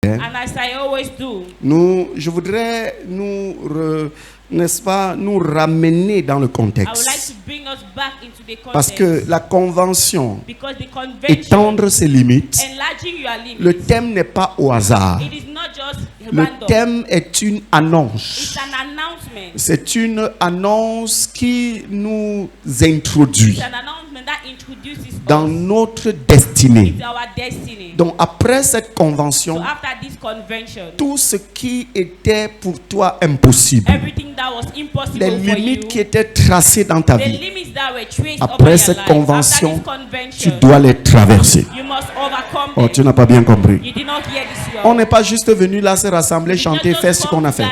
And as I always do, je voudrais n'est-ce pas, nous ramener dans le I would contexte. like to bring us back into the context. Parce que la convention, Because the convention, étendre ses limites, enlarging your limits, le thème n'est pas au hasard. it is not just Le random. thème est une annonce. It's an announcement. C'est une annonce qui nous introduit It's an announcement that introduces dans us notre destinée. to our destiny. Donc après cette So convention, after this convention, tout ce qui était pour toi impossible, everything that was impossible les for limites you, qui étaient tracées dans ta the vie, limits that were traced après over cette your life, convention, after this convention, tu dois les traverser. you must overcome Oh, them. tu n'as pas bien compris. You did not hear this well. On n'est pas juste venu là se rassembler, chanter, faire ce qu'on a fait.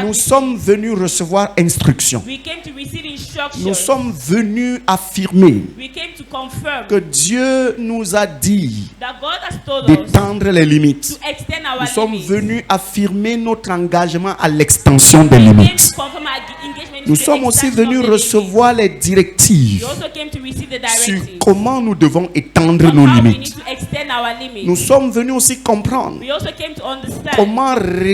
Nous sommes venus recevoir instruction. We came to receive instruction. Nous sommes venus affirmer We came to confirm que Dieu nous a dit that God has told us d'étendre les limites. to extend our Nous sommes limits. venus affirmer notre engagement à l'extension des We came limites. to confirm our engagement Nous to the sommes aussi extension venus of the recevoir les limits. directives We also came to receive the sur directives comment nous devons étendre on nos how we need limites. to extend our limits. Nous sommes venus aussi comprendre We also came to understand comment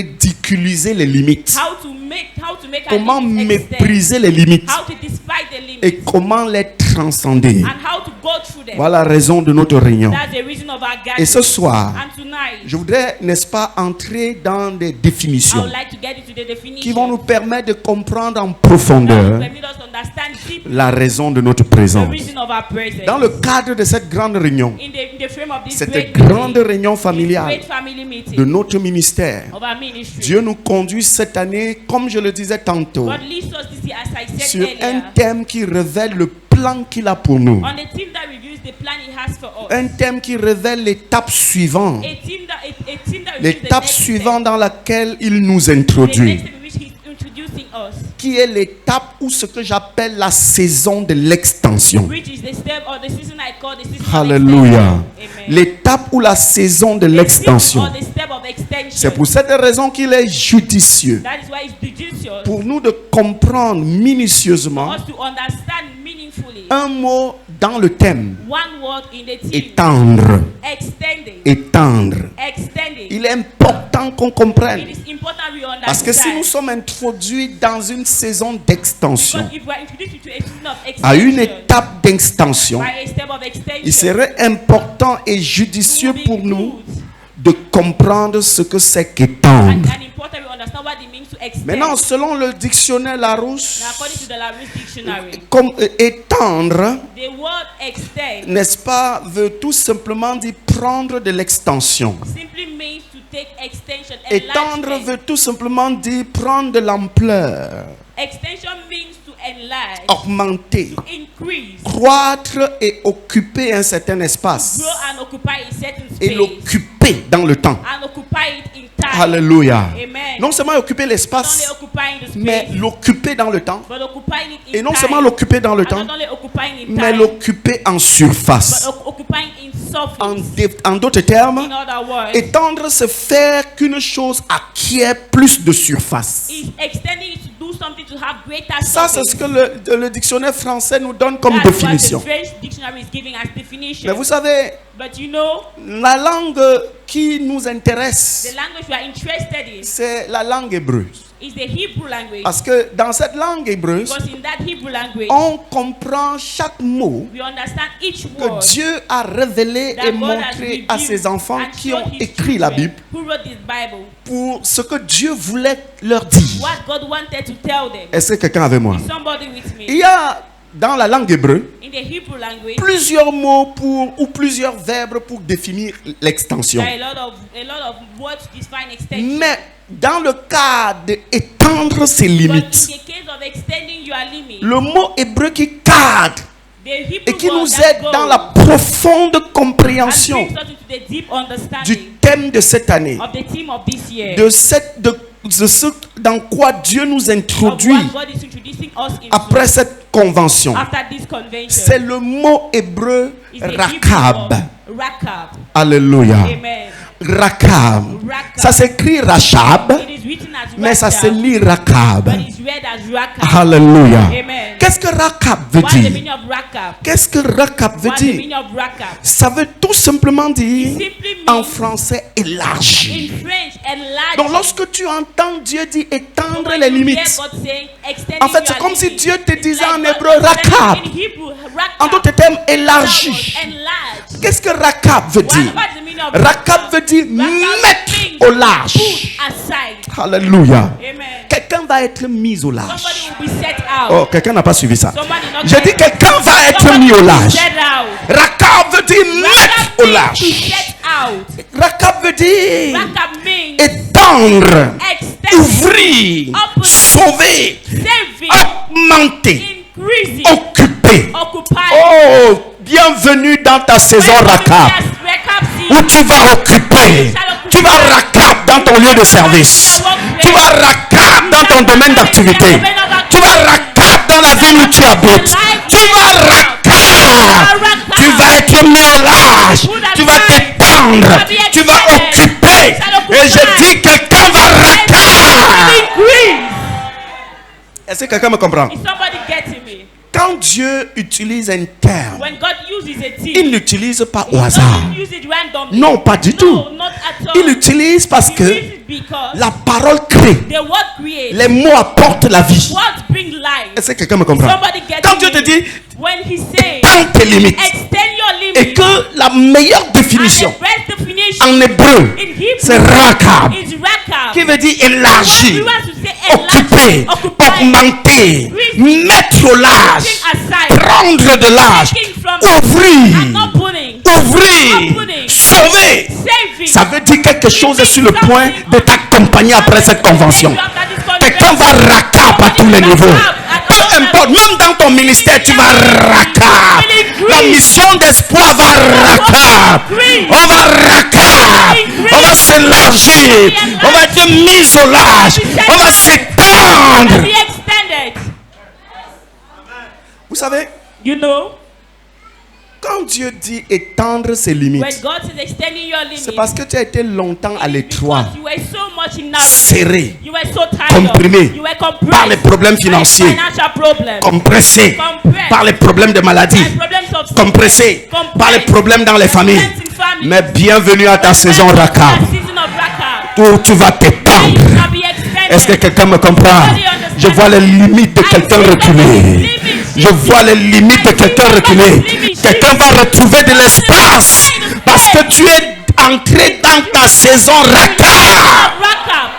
ridiculiser les limites, how to make our comment limits extend, mépriser les limites how to despite the limits, et comment les transcender. and how to go through them. Voilà la raison de notre réunion. That's the reason of our gathering. Et ce soir, And tonight, je voudrais, n'est-ce pas, entrer dans des I définitions would like to get into the definition qui vont nous permettre de comprendre en that will profondeur permit us to understand deeply la raison de notre the présence. reason of our presence. Dans le cadre de cette grande réunion, in the frame of this cette great grande meeting, réunion this familiale great family meeting de notre ministère, of our ministry, Dieu nous conduit cette année, comme je le disais tantôt, God leads us this year, as I said sur earlier, un thème qui révèle le plan qu'il a pour nous. on a theme that reveals the plan He has for us. Un thème qui révèle l'étape suivante, A theme that reveals the l'étape next suivante step, dans laquelle il nous the next introduit, step in which He's introducing us, qui est l'étape ou ce que j'appelle la saison de l'extension. which is the step or the season I call the season Alléluia. of extension. Amen. L'étape ou la saison de The season l'extension. or the step of extension. C'est pour cette raison qu'il est judicieux That is why it's judicious pour nous de comprendre for minutieusement us to understand meaningfully un mot dans le thème. one word in the theme. Étendre. Extending. Étendre. Extending. Il est important qu'on comprenne. It is important we understand. Parce que si nous sommes introduits dans une saison d'extension, Because if we are introduced to a season of extension, à une étape d'extension, by a step of extension, il serait important et judicieux it will be pour nous good de comprendre ce que c'est qu'étendre. and important we understand what it means to extend. Maintenant, selon le dictionnaire Larousse, Now, according to the Larousse Dictionary, comme étendre, the word extend n'est-ce pas, veut tout simplement dire prendre de l'extension. simply means to take extension. Étendre Enlargement. veut tout simplement dire prendre de l'ampleur, Extension means to enlarge, augmenter, to increase, croître et occuper un certain espace grow and occupy a certain et space, l'occuper dans le temps. and occupy it in time. Alléluia. Amen. Non seulement occuper Not only l'espace, occupying the space, mais l'occuper dans le temps. but occupying it in Et non time. seulement l'occuper dans le And temps, not only occupying in mais time, l'occuper en but surface. occupying in surface. En d'autres termes, In other words, étendre, c'est faire qu'une chose acquiert plus de surface. is extending it to do something to have greater Ça, c'est surface. ce que le dictionnaire français nous donne comme That's what définition. the French dictionary is giving as definition. Mais vous savez, But you know, la langue qui nous intéresse, the language we are interested in c'est la langue hébreu. is the Hebrew language. Parce que dans cette langue hébreuse, Because in that Hebrew language, on comprend chaque mot we understand each que word Dieu a révélé that et God has montré à revealed ses enfants and qui showed ont his écrit la children Bible who wrote this Bible, pour ce que Dieu voulait leur dire. what God wanted to tell them. Est-ce que quelqu'un avec moi? Is somebody with Il me? y a dans la langue hébreu In the Hebrew language, plusieurs mots ou plusieurs verbes pour définir l'extension. there are a lot of words to define extension. Mais dans le cas d'étendre ses But in limites, the case of extending your limit, le mot hébreu qui cadre the Hebrew et qui word nous that aide goes dans la profonde and compréhension brings us into the deep du understanding thème de cette année, of the theme of this year, de ce dans quoi Dieu nous of introduit what God is introducing us into après cette convention. after this convention. C'est le mot hébreu Is the Hebrew rakab. word Rakab. Alléluia. Amen. Rakab. Rakab. Ça s'écrit Rachab, It is written as mais ça se Rakab, lit Rakab. but it's read as Rakab. Alléluia. Amen. Qu'est-ce que Rakab veut What's the dire? meaning of Rakab? Qu'est-ce que Rakab veut What's the dire? meaning of Rakab? Ça veut tout simplement dire, It simply en means, français, élargi. in French, enlarge. Donc lorsque tu entends Dieu dire So étendre when les you hear limites, God saying, extending en fait c'est your comme si limits, Dieu te it's disait like en God hébreu said Rakab. in Hebrew, En d'autres Rakab. termes, élargi. Enlarge. Qu'est-ce que Rakab veut dire? What's the meaning of Rakab veut dire Rakab mettre means au large. put aside. Alléluia. Amen. Quelqu'un va être mis au large. Somebody will be set out. Oh, quelqu'un n'a pas suivi ça. Somebody not J'ai dit set. quelqu'un va être Somebody mis au will be large. set out. Rakab veut dire mettre Rakab au means large. to set out. Rakab veut dire Rakab means étendre, extending, ouvrir, open, sauver, saving, augmenter, increasing, occuper. occupying. Oh, bienvenue dans ta saison Rakab, où tu vas occuper. Tu vas Rakab dans ton lieu de service. Tu vas Rakab dans ton domaine d'activité. Tu vas Rakab dans la ville où tu habites. Tu vas Rakab. Tu vas être mis au large. Tu vas t'étendre. Tu vas occuper. Et je dis quelqu'un va Rakab. Est-ce que quelqu'un me comprend? Is somebody getting me? Quand Dieu utilise un terme, When God uses a il team, n'utilise pas au He hasard. doesn't use it randomly. Non, pas du tout. No, not at all. Il l'utilise parce He que uses it because la parole crée. the word creates. Les mots apportent la vie. Words bring life. Est-ce que quelqu'un me comprend? Somebody get Quand Dieu te me. dit, When He says, dans tes limites, extend your limits, et que la meilleure définition and the best definition en hébreu, in Hebrew c'est Rakab, is Rakab. qui veut dire What élargir, we want to say, enlarge, occuper, occupy, augmenter, mettre au large, putting aside, prendre de large, taking from, ouvrir, and not putting, ouvrir, opening, sauver. saving. Ça veut dire quelque chose est sur le point de t'accompagner après cette convention. Quelqu'un va Rakab à tous les niveaux. Peu importe, même dans ton ministère, tu vas Rakab. La mission d'espoir va Rakab. On va Rakab. On va s'élargir. On va être mis au large. On va s'étendre. Be extended. Vous savez, You know, quand Dieu dit étendre ses when limites, God is extending your limits, c'est parce que tu as été longtemps à it's l'étroit, because you were so much in narrowness. serré, You were so tired. comprimé You were compressed par les problèmes by financiers, financial problems, compressé compressed par les problèmes de maladie, by problems of compressé compressed par les problèmes dans les familles. problems in family. Mais bienvenue à ta saison Rakab, The season of Rakab. où tu vas t'étendre. You shall be extended. Est-ce que quelqu'un me comprend? Je vois les limites de quelqu'un reculer. Je vois les limites de quelqu'un reculer. Quelqu'un va retrouver de l'espace parce que tu es entré dans ta saison Rakab. Rakab.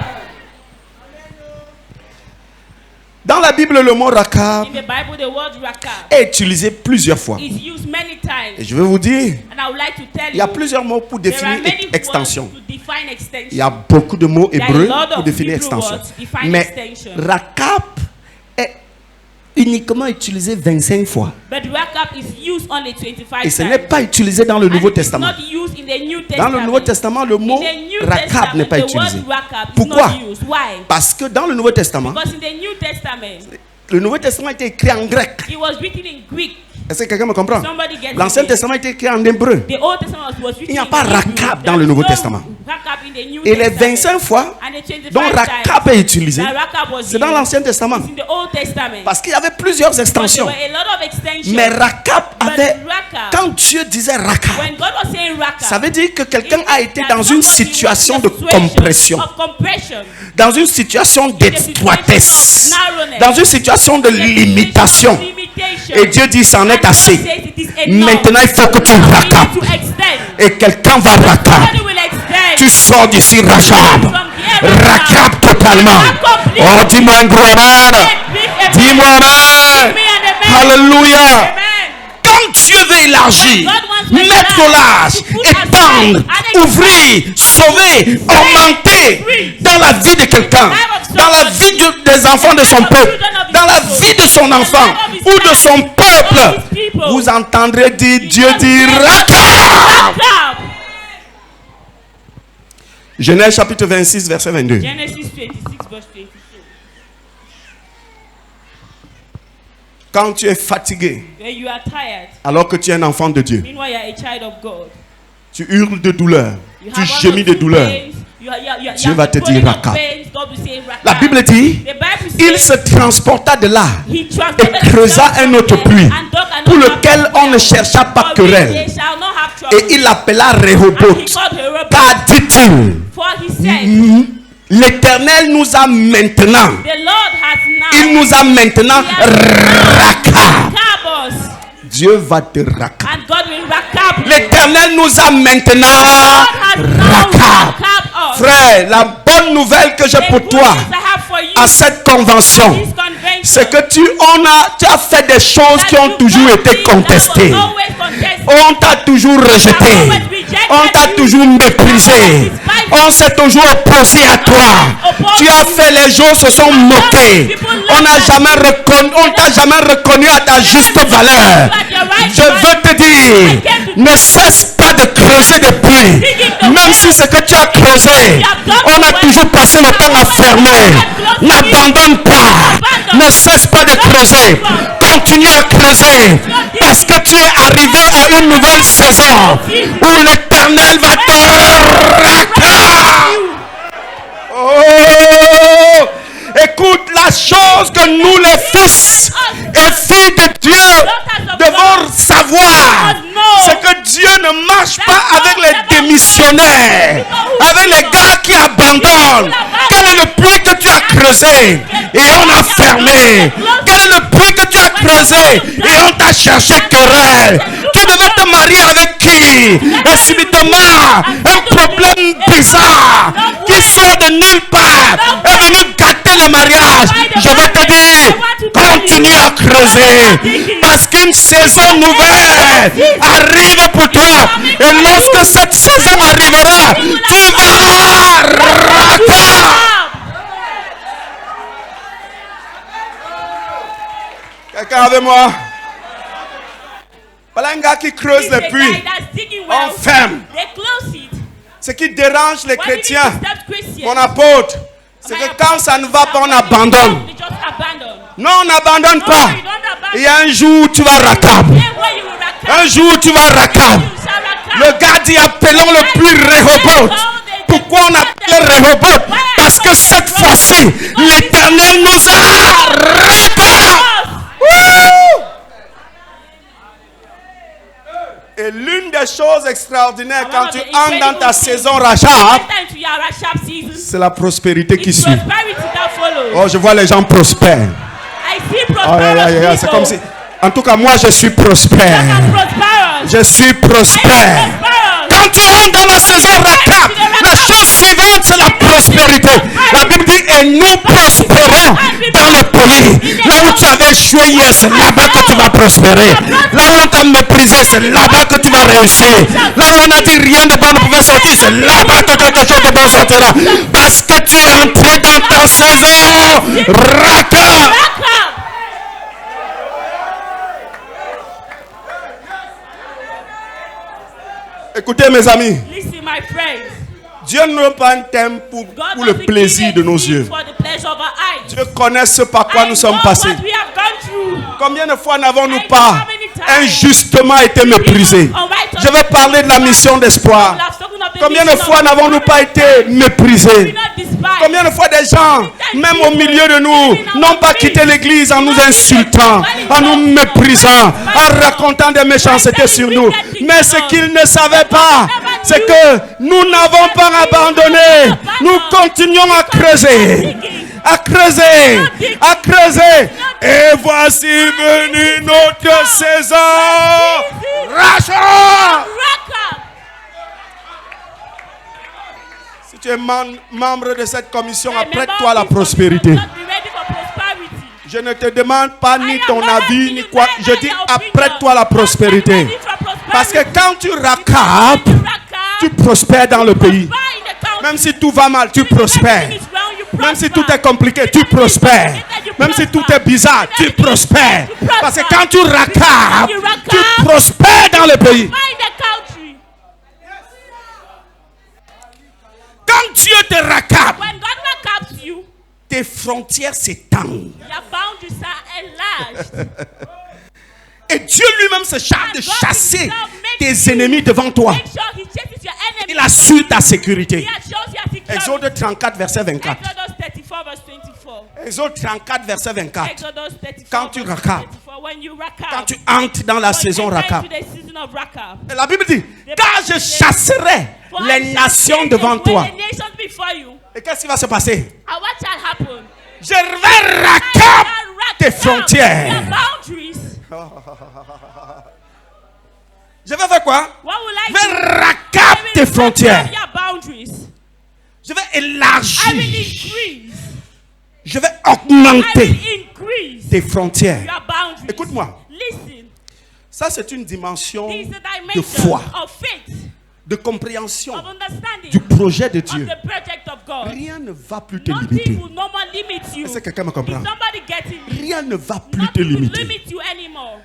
Dans la Bible, le mot Rakab In the Bible, the word Rakab est utilisé plusieurs fois. is used many Et times. je vais vous dire, And I would like to tell il y a you, plusieurs mots pour there are définir many extension. words to define extension. Il y a beaucoup de mots There are a hébreux lot pour of définir Hebrew extension. words define Mais extension. Rakab est uniquement utilisé 25 fois. But Rakab is used only 25 Et ce times. n'est pas utilisé dans le And Nouveau it is Testament. not used in the New Dans Testament. le Nouveau Testament, le mot In the New Rakab Testament, n'est pas the utilisé. word Rakab is Pourquoi? not used. Why? Parce que dans le Nouveau Testament, Because in the New Testament, le Nouveau Testament a été écrit en grec. it was written in Greek. Est-ce que quelqu'un me comprend? Somebody gets L'Ancien it. Testament a été écrit en hébreu. The Old Testament was written Il n'y a in pas Hebrew. Rakab dans There le is Nouveau no Testament. Rakab in the New Et les Testament. 25 fois And the 25 dont Rakab times est utilisé, that Rakab was c'est dans used l'Ancien Testament. is in the Old Testament. Parce qu'il y avait plusieurs But there extensions. were a lot of extensions. Mais Rakab But avait... Rakab, Quand Dieu disait Rakab, when God was saying Rakab, ça veut dire que it quelqu'un means a été that dans une somebody situation was de in a situation compression, of compression, dans une situation d'étroitesse, dans une situation de in a situation limitation. of limitation. Et Dieu dit, c'en est And God assez. says it is enough. Maintenant, il faut que tu Now we need Rakab. to extend. Et quelqu'un va Rakab. Somebody will extend. Tu sors d'ici Rakab. From here, Rakab totalement. Oh, dis-moi un gros amen. Dis-moi amen. Alléluia. Amen. Quand Dieu veut élargir, mettre au large, étendre, ouvrir, sauver, augmenter dans la vie de quelqu'un, dans la vie des enfants de son peuple, dans la vie de son enfant ou de son peuple, vous entendrez dire Dieu dit Rakab. Rakab. Genèse chapitre 26, verset 22. Genesis 26, verse 22. Quand tu es fatigué, When you are tired, alors que tu es un enfant de Dieu, meanwhile you are a child of God. tu hurles de douleur, You tu have one gémis or de two douleur. pains, you Dieu va te dire Rakab. God will say La Bible dit, The Bible il says se transporta de là he et transported creusa himself un autre from puits, there and dug another pour lequel on ne well, chercha pas for which querelle. they shall not have trouble. Et il l'appela And Rehoboth. he called Rehoboth, Car dit-il, for he said, l'Éternel nous a maintenant, the Lord has il now nous a maintenant racab. Rakab us, Dieu va te racab. and God will Rakab you. L'Éternel nous a maintenant God has now racab. Rakab us. Frère, la bonne nouvelle que j'ai The pour good toi news I have for you à cette convention, is convention. c'est que tu as fait des choses qui ont toujours été contestées. On t'a toujours rejeté. On t'a toujours méprisé. On s'est toujours opposé à toi. Tu as fait, les gens se sont moqués. On n'a jamais reconnu, on t'a jamais reconnu à ta juste valeur. Je veux te dire, ne cesse pas de creuser des puits. Même si ce que tu as creusé, on a toujours passé le temps à fermer. N'abandonne pas. Ne cesse pas de creuser. Continue à creuser. Parce que tu es arrivé à une nouvelle saison où l'Éternel va te racler. Oh! Écoute, la chose que nous les fils et filles de Dieu devons savoir, c'est que Dieu ne marche pas avec les démissionnaires, avec les gars qui abandonnent. Quel est le puits que tu as creusé et on a fermé? Quel est le puits que tu as creusé et on t'a cherché querelle? Tu devais te marier avec qui? Et subitement, un problème bizarre qui sort de nulle part est venu gâter le mariage. Je vais te dire, continue à creuser parce qu'une saison nouvelle arrive pour toi. Et lorsque cette saison arrivera, tu vas rater. Quelqu'un avec moi? Voilà un gars qui creuse les puits. On ferme. Ce qui dérange les chrétiens, mon apôtre, c'est que quand ça ne va pas, on abandonne. Non, on n'abandonne pas. Il y a un jour où tu vas racab. Un jour où tu vas racab. Le gars dit, appelons le puits Rehoboth. Pourquoi on appelle Rehoboth? Parce que cette fois-ci, l'Éternel nous a racab. Et l'une des choses extraordinaires quand tu entres dans ta saison rachat, c'est la prospérité qui suit. Oh, je vois les gens prospères. Oh, c'est comme si... En tout cas, moi, je suis prospère. Je suis prospère. Quand tu entres dans la saison rachat, la chose suivante, c'est la prospérité. La Bible dit, et nous prospérons dans le pays. Là où tu avais échoué hier, c'est là-bas que tu vas prospérer. Là où on t'a méprisé, c'est là-bas que tu vas réussir. Là où on a dit rien de bon ne pouvait sortir, c'est là-bas que quelque chose de bon sortira. Parce que tu es entré dans ta saison rachat. Écoutez mes amis, Dieu ne veut pas un thème pour le plaisir de nos yeux. Dieu connaît ce par quoi nous sommes passés. Combien de fois n'avons-nous pas injustement été méprisés? Je vais parler de la mission d'espoir. Combien de fois n'avons-nous pas été méprisés? Combien de fois des gens, même au milieu de nous, n'ont pas quitté l'église en nous insultant, en nous méprisant, en racontant des méchancetés sur nous. Mais ce qu'ils ne savaient pas, c'est que nous n'avons pas abandonné. Nous continuons à creuser. À creuser, à creuser. Et voici venue notre saison. Rachat. Si tu es membre de cette commission, apprête-toi à la prospérité. Je ne te demande pas ni ton avis, ni quoi. Je dis apprête-toi à la prospérité. Parce que quand tu racapes, tu prospères dans le pays. Même si tout va mal, tu prospères. Même si tout est compliqué, tu prospères. Même si tout est bizarre, tu prospères. Parce que quand tu racapes, tu prospères dans le pays. Quand Dieu te racape, tes frontières s'étendent. Et Dieu lui-même se charge de chasser tes ennemis devant toi. Il assure ta sécurité. Exode 34, verset 24. Exode 34, verset 24. Exodus 34, Quand tu verse rakab, 34, when you rakab, quand tu entres dans la when you saison enter rakab. into the season of rakab, Et la Bible dit, car je chasserai for I les shall nations chase devant away toi. the nations before you. Et qu'est-ce qui va se passer? And what shall happen? Je vais rakab tes frontières. Your boundaries. Je vais faire quoi? What will I Je vais do? rakab I tes will frontières. rakab your boundaries. Je vais I will élargir. increase. Je vais I augmenter will increase tes frontières. your boundaries. Écoute-moi. Listen. Ça, c'est une dimension This is the de dimension foi, of faith, de compréhension of understanding du projet de of Dieu. the project of God. Rien ne va plus te Nothing limiter. will no more limit you. Est-ce que quelqu'un me Is comprend? somebody getting me? Rien ne va plus te Nothing will limiter. limit you anymore.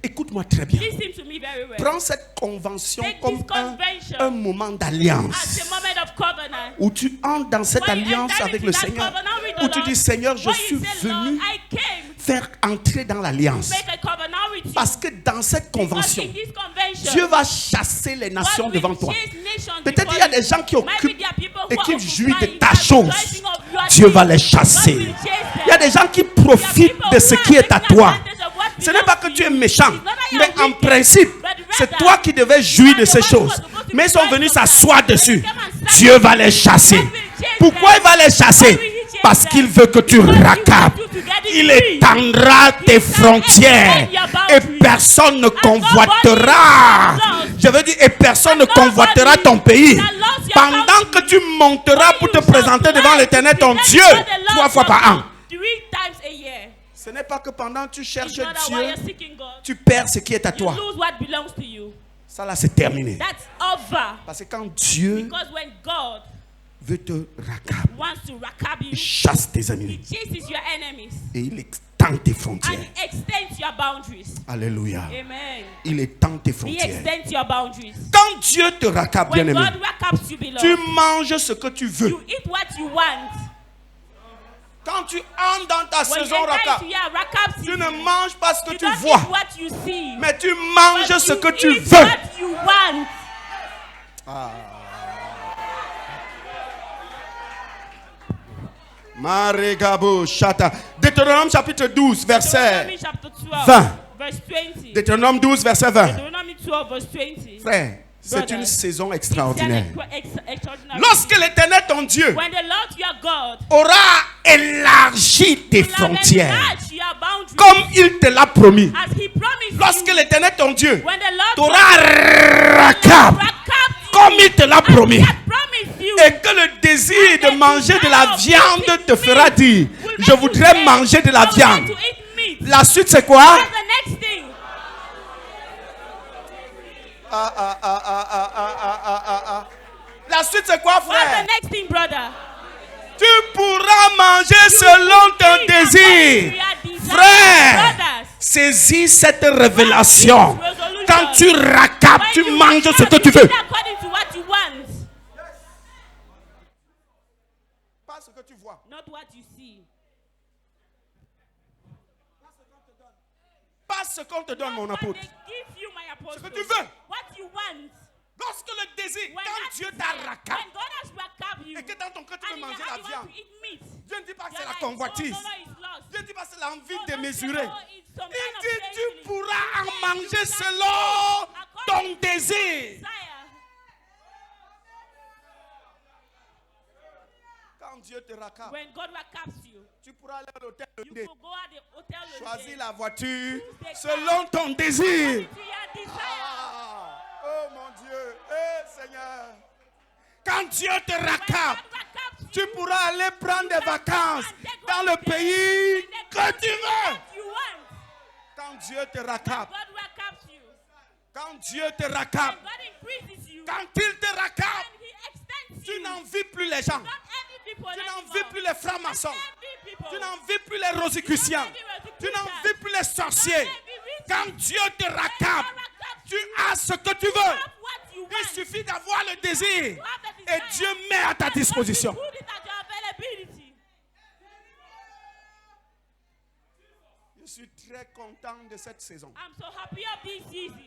Écoute-moi très bien. Listen to me very well. Prends cette convention Take comme this convention un moment At d'alliance. the moment of covenant, Où tu entres dans cette when you alliance enter avec into le that Seigneur. covenant with the Où tu Lord, dis, Seigneur, je when suis you say, Lord, venu I came faire entrer dans l'alliance. make a covenant with you. Parce que dans cette Because convention, in this convention, Dieu va chasser les nations God devant will toi. chase nations Peut-être before il y a you. des gens qui Maybe occupent there are people who et are qui jouissent de occupying ta and chose. rejoicing of your Dieu things. va les God chasser. will chase them. Il y a des gens qui There are profitent people de ce who qui are est à taking toi. advantage of what Ce n'est pas que belongs tu to es you. méchant, It's not that you mais are en wicked, principe, but c'est rather, toi qui devais jouir de you are ces the one who choses. was supposed to Mais ils sont rejoice venus of that. s'asseoir When dessus. they came and sat Dieu down, va les chasser. God will chase Pourquoi them. il va les Why chasser? will he chase Parce them? qu'il veut que tu Because he raccapes. wants you to get Il free. étendra tes He shall frontières extend your et boundaries. personne ne And convoitera. nobody shall Je veux dire, et personne ne And nobody convoitera ton pays. shall lose your Pendant que boundaries. tu monteras pour te When you présenter shall devant fly l'Éternel to ton present Dieu before the Lord 3 fois your par an. God 3 times a year. Ce n'est pas que pendant que tu cherches It's not that while Dieu, you're seeking God, tu perds ce qui est à you toi. lose what belongs to you. Ça là, c'est terminé. That's over. Parce que quand Dieu Because when God veut te raccapler, wants to rakab you, il chasse tes He ennemis chases your enemies et il étend tes and frontières. He extends your boundaries. Alléluia. Amen. Il étend tes He frontières. extends your boundaries. Quand Dieu te raccape, When bien-aimé, God rakabs you, tu beloved, manges ce que tu veux. you eat what you want. Quand tu entres dans ta When you saison enter raccape, into your rakab tu season, ne manges pas ce que you tu don't vois, eat what you see. mais tu manges But ce you que tu eat veux. what you want. Maregabo Shata. Deutéronome chapitre 12, verset Deuteronomy chapter 12, 20. verse 20. Deutéronome 12, verset 20. Deuteronomy 12, verse 20. Frère, c'est Brothers, une saison It's extraordinaire. an extraordinary Lorsque l'Éternel, ton Dieu, when the Lord your God aura élargi tes will have frontières, enlarged your boundaries comme il te l'a promis, as He promised lorsque you, l'Éternel, ton Dieu, when the Lord t'aura raccapé, comme il te l'a promis, He had promised you, et que le désir de manger de la viande te fera dire, will je make you voudrais say, manger de la I would like viande. to eat meat. La suite, c'est quoi? What's the next thing? La suite, c'est quoi, What's frère? the next thing, brother? Tu pourras manger selon ton désir. Frère, saisis cette révélation. Quand tu raccapes, tu manges ce que tu veux. According to what you want, Pas ce que tu vois. not what you see. Pas ce qu'on te donne, mon What apôtre. they give you, my apostle. Ce que tu veux. What you want. Lorsque le désir, When quand that Dieu desire, t'a raccapé, when God has rakab you, et que dans ton cœur tu and veux in your manger heart la you want viande, to eat meat, Dieu ne dit pas que c'est you're la like, convoitise. oh, no, it's lost. Dieu ne dit pas que c'est l'envie Oh, de don't say, mesurer. oh, it's some Il kind of dit, tu craving. pourras en You manger shall selon eat ton according to désir. desire. Quand Dieu te raccapé, When God rakabs you, tu pourras aller à l'hôtel le you dé. will go at the hotel le Choisis day. la voiture Choose the selon ton désir. To your desire. Ah, oh mon Dieu, Seigneur. Quand Dieu te When raccapé, God rakabs tu you, pourras aller prendre des vacances and take dans le holiday pays in the que country tu veux. that you want. Quand Dieu te raccapé, God rakabs you. quand Dieu te When raccapé, God increases you, quand il te raccapé, and He extends tu you, n'en vis plus les gens. don't envy people Tu n'en anymore. vis plus les francs-maçons. Don't envy people. Tu n'en vis plus les rosicruciens. Tu n'en vis plus les sorciers. Quand Dieu te raccapé, tu as ce que tu veux. Have what you Il want. suffit d'avoir le désir. You have the Et desire. Dieu met à ta disposition. Put it at your availability. Je suis très content de cette saison. I'm so happy of this season.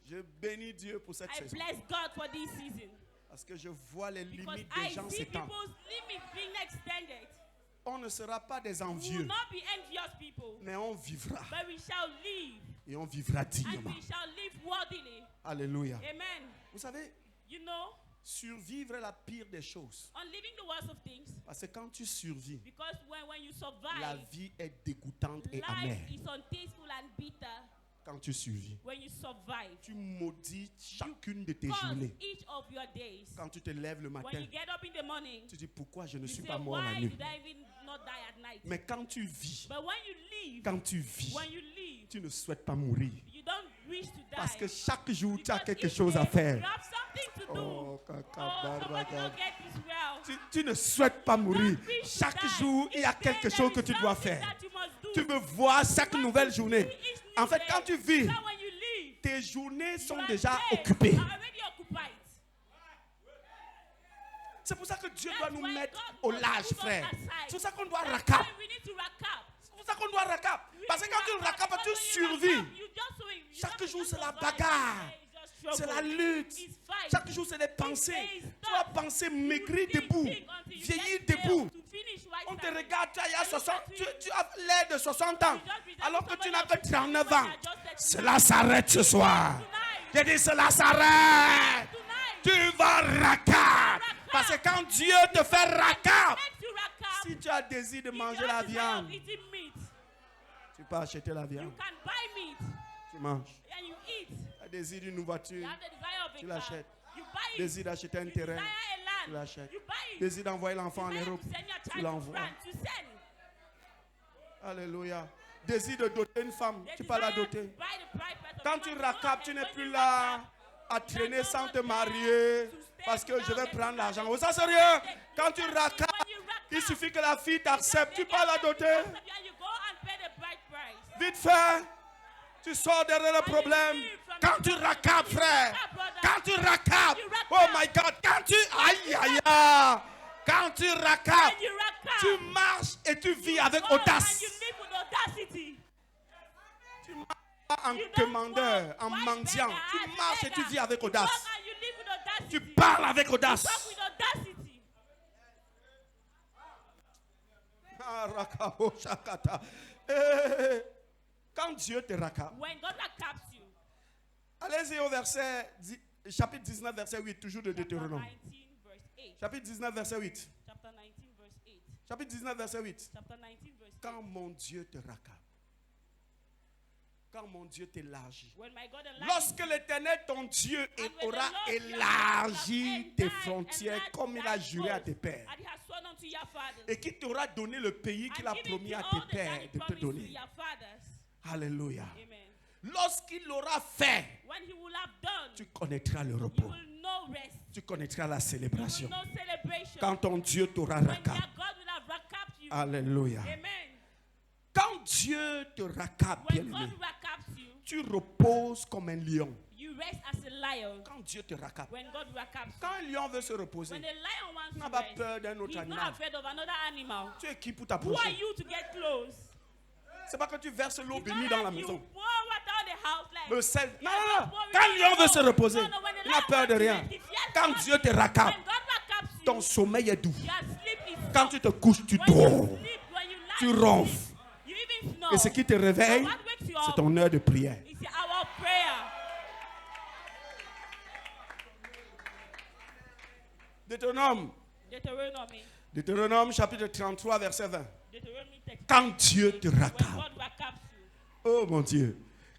Je bénis Dieu pour cette I saison. bless God for this season. Parce que je vois les Because limites I des gens see s'étendre. people's limits being extended. On ne sera pas des We will envieux, not be envious people, mais on vivra. but we shall live, Et on vivra and dignement. we shall live worthily. Alléluia. Amen. Vous savez, You know, survivre est la pire des choses. on living the worst of things, Parce que quand tu survis, because when you la survive, vie est dégoûtante et life amère. is untasteful and bitter. Quand tu survis, When you survive, tu maudis chacune de tes cause journées. each of your days. Quand tu te lèves le When matin, you get up in the morning, tu dis pourquoi je ne you suis say, pas mort la why nuit. did I even not die at night? Mais quand tu vis, But when you leave, quand tu vis, you tu ne souhaites pas mourir. you don't wish to die. Parce que chaque jour, tu as Because quelque each chose à day faire. You have something to do. Oh, Somebody don't get this well. tu ne souhaites pas mourir. Don't wish to Chaque die. jour, il y a Each day quelque there chose is que tu dois something faire. that you must do. Tu veux voir chaque You want nouvelle to journée. see each new En fait, day. quand tu vis, So when you leave, tes journées sont your déjà days occupées. are already occupied. C'est pour ça que Dieu That's doit nous why mettre God au must large, put us frère. aside. C'est pour ça qu'on doit That's racap. why we need to rack up. C'est pour ça qu'on doit racap. We Parce que need quand to tu rack up, racapes, tu because when you rack survis. up, you just Chaque just jour, c'est la survive. bagarre. It's just C'est la struggle. lutte. It's fight. Chaque jour, c'est des pensées. Tu vas penser maigrir debout, vieillir Think debout. to finish right On te standing. regarde, tu as 60, tu as l'air de 60 ans, alors que tu n'as que 39 ans. Cela s'arrête ce soir. J'ai dit, cela s'arrête. Tonight, Tu vas racap. Parce que quand Dieu te fait racap, next to rack up, si tu as désir de if manger you la have desire of viande, eating meat, tu peux acheter la you viande. can buy meat Tu manges. and you eat. Tu as désir d'une You voiture, have the desire of a tu car. l'achètes. You buy it. Désir d'acheter un You terrain, desire a tu land. l'achètes. You buy it. Désir d'envoyer l'enfant en Desire Europe, to send your tu child to l'envoies. France, to send. Alléluia. Désir de doter une femme, They tu peux la desire to doter. buy the private person. Quand tu When racapes, tu when n'es you plus rack là up, à traîner sans te not marier parce que je vais prendre l'argent. Vous ça c'est rien. Quand tu racapes, il suffit que la fille t'accepte, tu peux la doter. and you go and pay the bride price. Vite fait, tu sors derrière le problème. Quand tu racapes, frère, quand tu racapes, oh my God, quand tu aïe aïe aïe, quand tu racapes, When you rack up, tu marches et tu vis avec go and audace. you live with audacity. Tu marches pas en You don't demandeur, walk en white mendiant. beggar, Tu as marches et tu beggar. vis avec You audace. walk and you live with audacity. Tu parles avec Talk audace. with audacity. Ah, rakabo shakata. Eh, quand Dieu te racape, When God rackaps you, allez-y au chapitre 19, verset 8, toujours de chapter Deutéronome. 19, verse 8. Chapitre 19, verset 8. Chapter 19, verse 8. Chapitre 19, verset 8. Chapter 19, verse 8. Quand mon Dieu te racape, quand mon Dieu t'élargit, When my God enlarges lorsque l'Éternel, ton Dieu, and when the aura Lord your God élargi has tes enlarged frontières comme il a juré à tes pères, and he has sworn unto your fathers, et qu'il t'aura donné le pays qu'il a and given promis you à all tes the land pères he de te promised to donner. your fathers. Alléluia. Amen. Lorsqu'il l'aura fait, When he will have done, tu connaîtras le you repos. will know rest. Tu connaîtras la You célébration. will know celebration. Quand ton Dieu t'aura When racape. your God will have rackapped you. Alléluia. Amen. Quand Dieu te racape, When bien-aimé, God rackaps you, tu reposes comme un lion. you rest as a lion. Quand Dieu te racape, When God rackaps you, quand un lion veut se reposer, when the lion wants tu to n'as pas rest, peur d'un autre he's not animal. afraid of another animal. Tu es qui pour Who are t'approcher? you to get close? C'est pas que tu verses l'eau It's bénie not dans la like you maison. pour water on the house like, Le sel. Non, you're non, not non. worried Quand le lion about veut se it. reposer, No, no, when the il n'a lion peur wants de to rien. rest, he fears Quand nothing. Dieu te racape, When God rackaps you, ton sommeil est doux. your sleep is Quand soft. tu te couches, tu When you dors. sleep, when you lie, Tu you ronfles. sleep. You even snore. Et ce qui te réveille, And what wakes you c'est up ton heure de prière. is the hour of prayer. Deutéronome. Deuteronomy. Deutéronome chapitre 33, verset 20. Deuteronomy 30. Quand Dieu te When racape, God rackaps you. oh mon Dieu,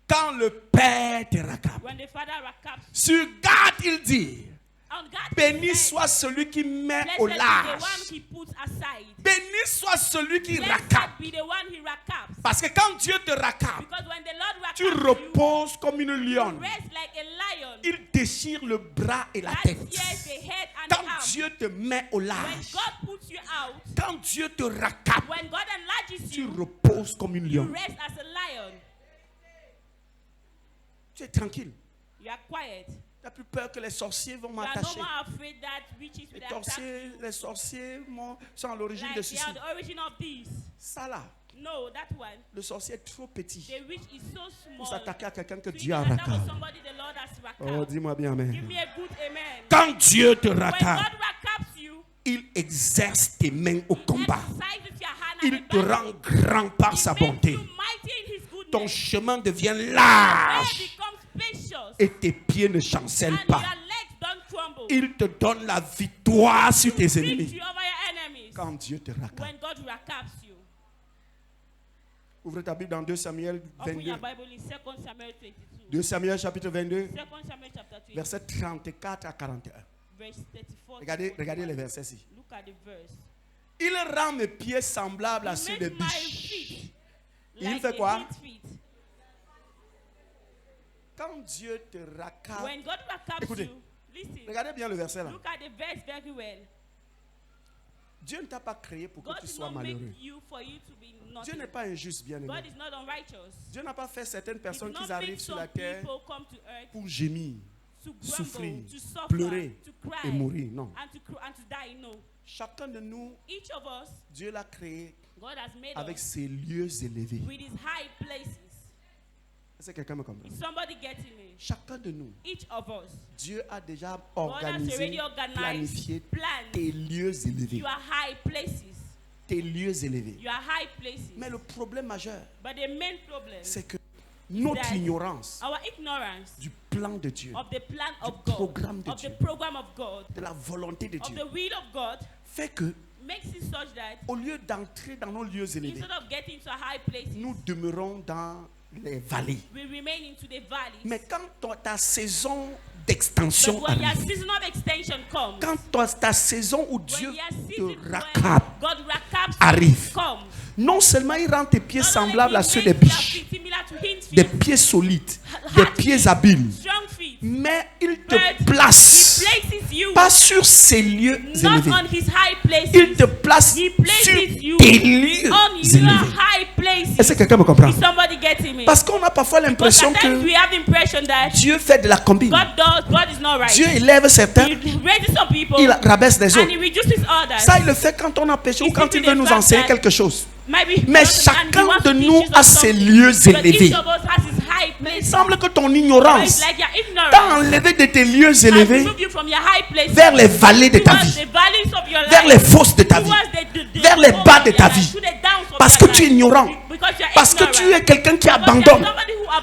quand le Père te racape, When the Father rackaps you. sur garde, il dit, On God béni said, soit celui qui met blessed au be the large. one he puts aside. Béni soit celui qui Blessed racape. be the one he rackaps. Parce que quand Dieu te racape, Because when the Lord rackaps tu you, reposes comme une you lionne. rest like a lion. Il déchire le bras et la That tête. tears the head and Quand the arm. Dieu te met au When large, God puts you out, quand Dieu te racape, when God enlarges tu you, reposes comme une you lionne. rest as a lion. Tu es tranquille. You are quiet. Tu n'as plus peur que les sorciers vont You are no m'attacher. more afraid that witches will attack you. Les sorciers sont à l'origine de Like they are ceci. the origin of this. Ça là, No, that one. le sorcier est trop petit The witch is so pour small. s'attaquer à quelqu'un que To Dieu a even attack racape. somebody the Lord has Oh, rackapped. dis-moi bien, Give amen. me a good amen. Quand Dieu te When racape, God rackaps you, il exerce tes mains au combat. exercise with your Il te rend grand par sa bonté. Ton chemin devient large et tes pieds ne chancellent pas. Il te donne la victoire sur tes ennemis. Quand Dieu te raccapte. Ouvre ta Bible dans 2 Samuel 22. 2 Samuel chapitre 22, versets 34 à 41. Regardez les versets ici. Il rend mes pieds semblables à ceux des biches. Il fait quoi? Quand Dieu te raccapte, écoutez, regardez bien le verset là. Dieu ne t'a pas créé pour que tu sois malheureux. Dieu n'est pas injuste, bien aimé. Dieu n'a pas fait certaines personnes qui arrivent sur la terre pour gémir, souffrir, pleurer et mourir. Non. Chacun de nous, Dieu l'a créé avec ses lieux élevés. Est-ce que quelqu'un me comprend? Chacun de nous, Dieu a déjà organisé, planifié tes lieux élevés. Tes lieux élevés. Mais le problème majeur, c'est que notre ignorance du plan de Dieu, du programme de Dieu, de la volonté de Dieu, fait que au lieu d'entrer dans nos lieux élevés, nous demeurons dans les vallées. Mais quand ta saison d'extension arrive, quand ta saison où Dieu te raccapte arrive, non seulement il rend tes pieds semblables à ceux des biches, des pieds solides, des pieds habiles, mais il te place pas sur ces lieux élevés. Il te place sur tes lieux élevés. Est-ce que quelqu'un me comprend? Parce qu'on a parfois l'impression que Dieu fait de la combine. Dieu élève certains, il rabaisse les autres. Ça, il le fait quand on a péché ou quand il veut nous enseigner quelque chose. Mais chacun de nous a ses lieux élevés. Mais il semble que ton ignorance t'a enlevé de tes lieux élevés vers les vallées de ta vie, vers les fosses de ta vie, vers les bas de ta vie. Parce que tu es ignorant. Parce que tu es quelqu'un qui abandonne.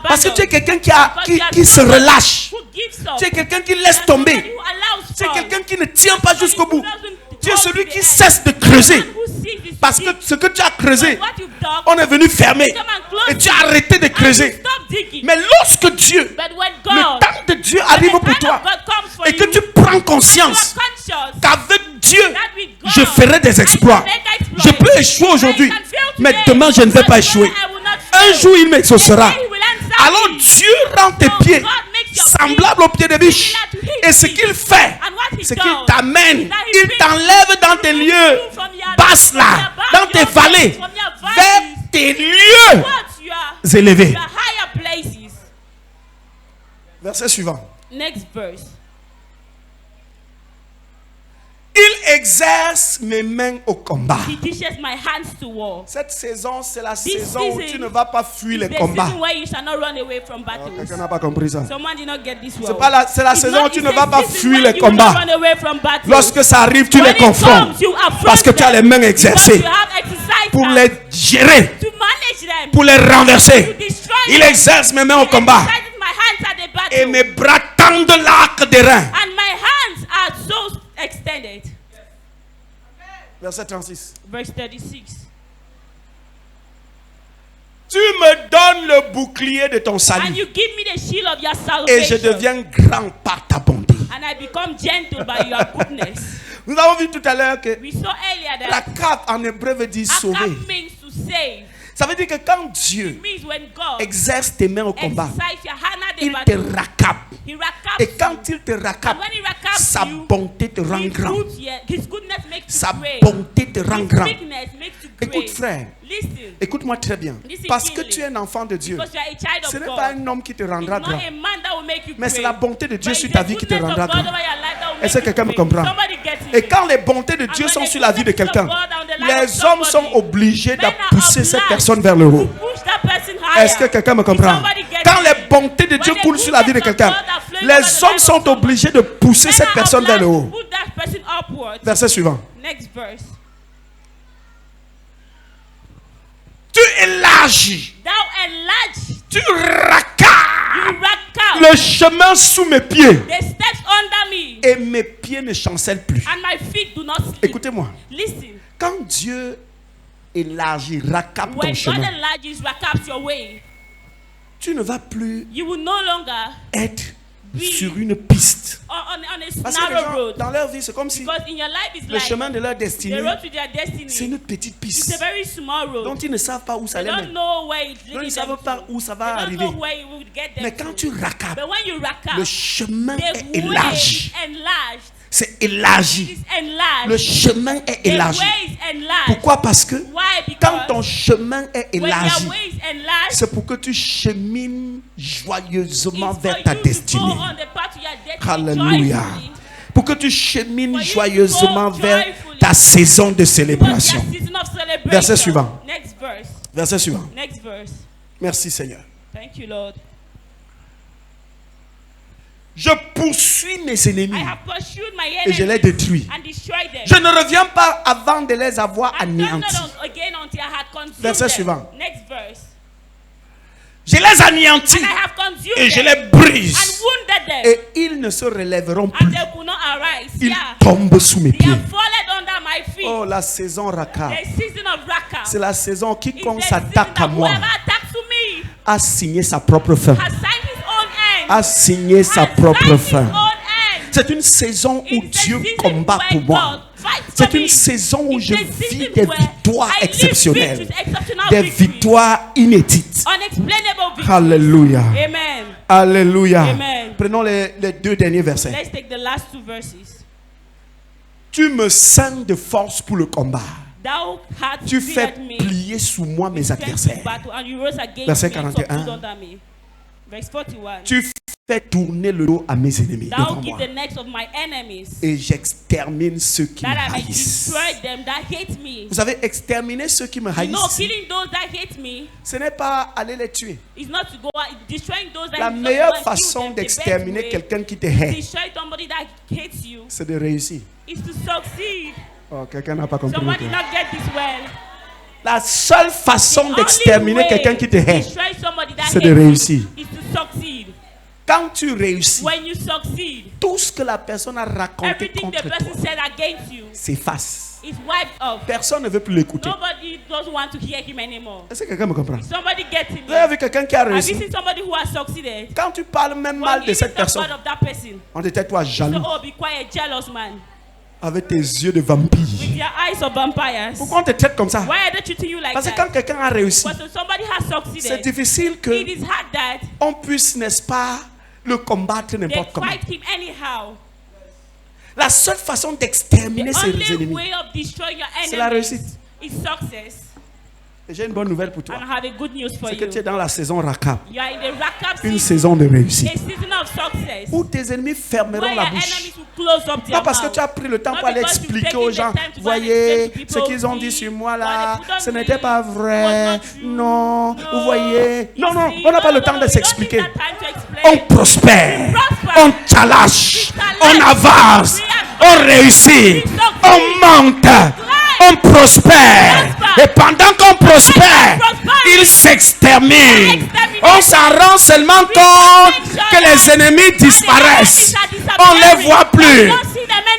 Parce que tu es quelqu'un qui se relâche. Tu es quelqu'un qui laisse tomber. Tu es quelqu'un qui ne tient pas jusqu'au bout. Tu es celui qui cesse de creuser. Parce que ce que tu as creusé, on est venu fermer. Et tu as arrêté de creuser. Mais lorsque Dieu, le temps de Dieu arrive pour toi, et que tu prends conscience qu'avec Dieu, je ferai des exploits. Je peux échouer aujourd'hui, mais demain je ne vais pas échouer. Un jour il m'exaucera. Alors Dieu rend tes pieds semblables aux pieds des biches. Et ce qu'il fait, c'est qu'il t'amène, il t'enlève dans tes lieux basses là, dans tes vallées, vers tes lieux élevés. Verset suivant. Next verse. Il exerce mes mains au combat. He teaches my hands to war. Cette saison, c'est la saison où tu ne vas pas fuir les combats. Quelqu'un n'a pas compris ça. C'est la saison où tu ne vas pas fuir les combats. Lorsque ça arrive, tu les confrontes. Parce que tu as les mains exercées pour les gérer, pour les renverser. Il exerce mes mains au combat. Et mes bras tendent l'arc des reins. And my hands are so extended. Verset 36. Verse 36. Tu me donnes le bouclier de ton salut. And you give me the shield of your Et je salvation. deviens grand par ta bonté. And I become gentle by your goodness. Nous avons vu tout à l'heure que We saw earlier la that carte en hébreu veut dire sauver. Akab means to save. Ça veut dire que quand Dieu It means when God exerce tes mains au combat, exercises your hand at the il te battle, raccapte. He rackaps Et quand you. il te raccapte, And when he rackaps sa you, bonté te rend grand. His goodness makes you Sa great. bonté te rend His grand. weakness makes you Écoute great. frère, Listen. écoute-moi très bien. Listen Parce que keenly. tu es un enfant de Dieu, Because you are a child ce of n'est God. pas un homme qui te It's rendra not grand. a man that will make you Mais c'est great. la bonté de Dieu But sur it's ta the vie qui te goodness of rendra God grand. over your life that will Est-ce que make you quelqu'un me great. comprend? Somebody gets it. Et quand les bontés de Dieu And sont when sur the la vie de goodness of quelqu'un, God on the life of les hommes sont somebody, obligés de men are pousser cette obliged personne vers le haut. to push that person higher. Est-ce que quelqu'un me comprend? Somebody gets Quand it. les bontés de Dieu When the coulent sur la vie de goodness of quelqu'un, God are flowing over les the hommes life of sont somebody, obligés de pousser men cette are personne vers le obliged haut. to put that person upwards. Verset suivant. Next verse. élargis. Thou enlarge. Tu raccades You rack out le chemin sous mes pieds. the steps under me. Et mes pieds ne chancellent plus. And my feet do not slip. Écoutez-moi. Listen. Quand Dieu élargit, raccade ton When God chemin, enlarges, rack up your way. tu ne vas plus You will no longer être sur une piste. on a Parce que les narrow gens, road. dans leur vie, c'est comme si Because in your life it's le like chemin de leur the destinée, road to their c'est destiny. une petite It's a piste very small road. dont ils ne savent pas où ça They les don't mène. know where it's Donc, ils ne leading savent them pas to. où ça va They don't arriver. know where it will get them Mais quand to. tu raccades, But when you rack le up, chemin the est way élargi. is enlarged. C'est élargi. It's enlarged. Le chemin est The élargi. way is enlarged. Pourquoi? Parce que Why? quand ton Because chemin est when élargi, your way is enlarged, c'est pour que tu chemines joyeusement it's vers for ta you to destinée. go on the path to your destiny Alléluia. joyfully. Pour que tu chemines For you to joyeusement go vers joyfully ta saison de towards célébration. your season of celebration. Verset suivant. Next verse. Verset suivant. Next verse. Merci Seigneur. Thank you, Lord. Je poursuis mes ennemis I have pursued my et je les enemies détruis. and destroyed them. Je ne reviens pas avant de les avoir I turned not anéantis. again until I had consumed Verset them. suivant. Next verse. Je les anéantis And I have consumed et je them les brise. and wounded them. Et ils ne se relèveront And plus. they could not arise. Ils Yeah. tombent sous mes They pieds. have fallen under my feet. Oh, la saison Raka. The season of Raka. C'est la saison It's quiconque the season s'attaque à that moi whoever attacks to me a signé sa propre fin. has signed his own end. A signé sa Has propre signed his fin. own end. C'est une saison où It's the Dieu season combat where pour moi. God fights for C'est me. une saison où It's je the vis season des where victoires I live exceptionnelles. victories, exceptional Des victories. victoires inédites. Unexplainable victories. Alléluia. Amen. Alléluia. Amen. Prenons les deux derniers versets. Let's take the last two verses. Tu me ceins de force pour le combat. Thou hast Tu fais defeated me plier sous moi mes strength to adversaires. battle, and you rose against Verset me and 41. subdued under me. Verse 41. Tu fais tourner le dos à mes ennemis Thou devant give moi. the necks of my enemies, Et j'extermine ceux qui me that I may haïssent. destroy them that hate me. Vous savez, exterminer ceux qui me You know, haïssent, killing those that hate me ce n'est pas aller les tuer. is not to go out destroying those that La not to meilleure go and kill façon them. The best d'exterminer way quelqu'un qui te to hait, destroy somebody that hates you c'est de réussir. is to succeed. Oh, quelqu'un n'a pas compris. Somebody encore. not get this well. La seule façon The d'exterminer only way quelqu'un qui te to hait, destroy somebody that c'est hates de you réussir. is to succeed. Quand tu réussis, When you succeed, tout ce que la personne a raconté everything the contre toi person said against you s'efface. is wiped off. Personne ne veut plus l'écouter. Nobody doesn't want to hear him anymore. Est-ce que quelqu'un me comprend? Somebody gets him. Vous avez vu quelqu'un qui a Have you réussi? seen somebody who has succeeded? Quand tu parles même When mal you de even cette talk personne, bad of that person, on te tête toi so, jaloux oh, be quiet, jealous man, avec tes yeux de vampire. with your eyes of vampires. Pourquoi on te traite comme ça? Why are they treating you like Parce que that? quand quelqu'un a réussi, But when somebody has c'est succeeded, difficile it que is hard that on puisse, n'est-ce pas, le combattre they n'importe comment. fight him anyhow. La seule façon d'exterminer The ses only ennemis. way of destroying your C'est la enemies réussite. is success. Et j'ai une bonne nouvelle pour toi. And I have a good news for C'est que you. tu es dans la saison Rakab, You are in the rack-up une season, saison de réussite, a season of success, où tes ennemis fermeront where la your bouche. enemies will close up their Pas parce que mouth. tu as pris le temps Not pour aller because you've expliquer taken aux the gens, time to go and voyez, explain to ce people, qu'ils ont dit see, sur moi what là, they put on ce me n'était pas was vrai. not true. Non, No. vous voyez. You Non, non, see, on n'a pas no, le temps no, de we don't s'expliquer. need that time to explain. On prospère, prosper. on challenge, We on avance, We on réussit, We succeed. on monte, on prospère. Prosper. Et pendant qu'on prospère, prosper. il s'extermine. Exterminate. On s'en rend seulement compte que les ennemis disparaissent. On ne les voit plus.